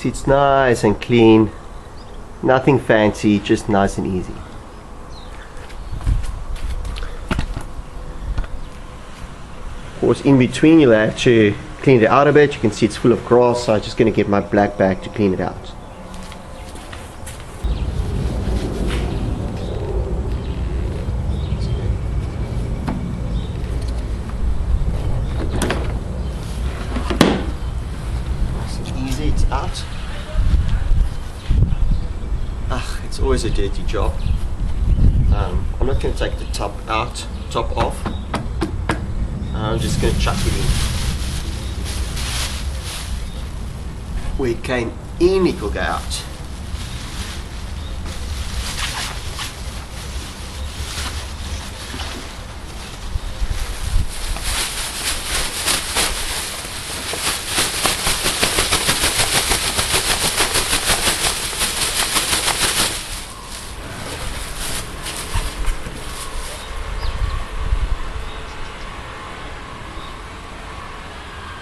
See, it's nice and clean, nothing fancy, just nice and easy. Of course, in between you'll have to clean it out a bit. You can see it's full of grass, so I'm just going to get my black bag to clean it out. It's out. It's always a dirty job. I'm not going to take the top off. I'm just going to chuck it in. Where it came in, it will go out.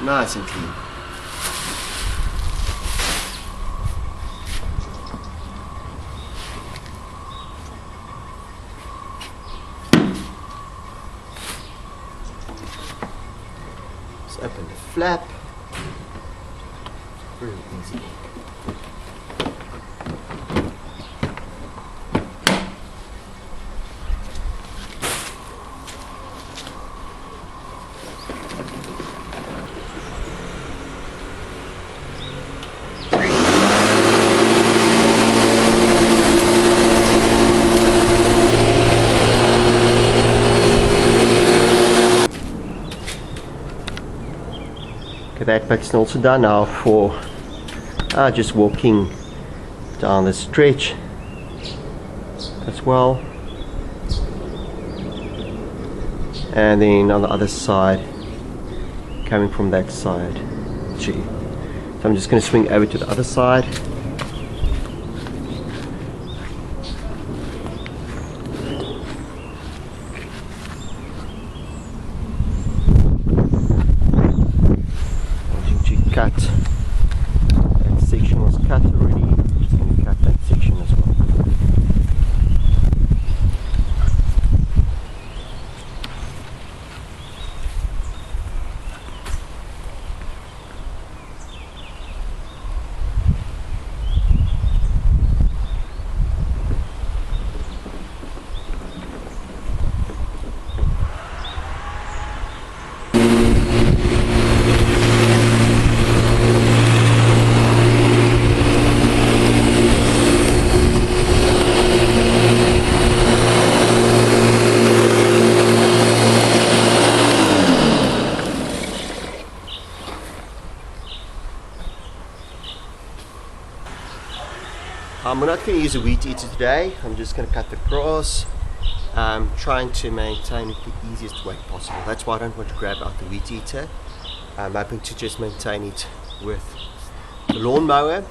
Nice and clean. Let's open the flap. Really easy. That bit's also done now for just walking down the stretch as well, and then on the other side, coming from that side too. So I'm just going to swing over to the other side. Cut. That section was cut already. Just going to cut that section as well. I'm not going to use a weed eater today. I'm just going to cut the grass. I'm trying to maintain it the easiest way possible. That's why I don't want to grab out the weed eater. I'm hoping to just maintain it with the lawnmower.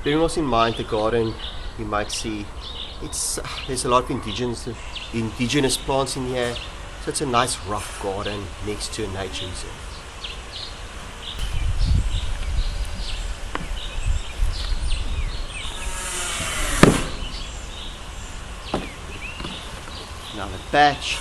Bearing also in mind the garden, you might see there's a lot of indigenous plants in here, so it's a nice rough garden next to a nature reserve. Another batch.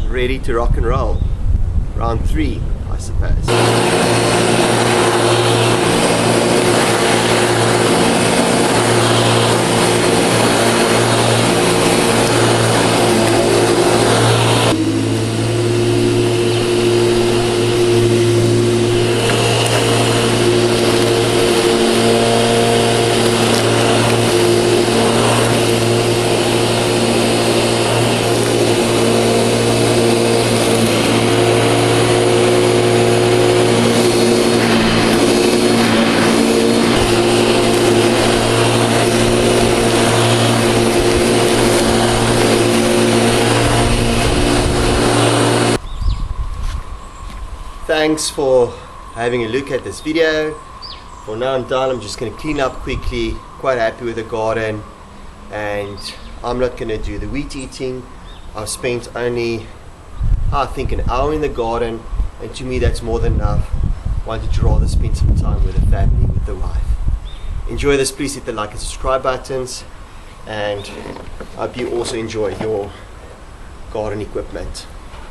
Ready to rock and roll. Round 3. I suppose. Thanks for having a look at this video. For now I'm done. I'm just going to clean up quickly. Quite happy with the garden, and I'm not going to do the wheat eating. I've spent only, I think, an hour in the garden, and to me that's more than enough. Wanted to rather spend some time with the family, with the wife. Enjoy this. Please hit the like and subscribe buttons, and I hope you also enjoy your garden equipment.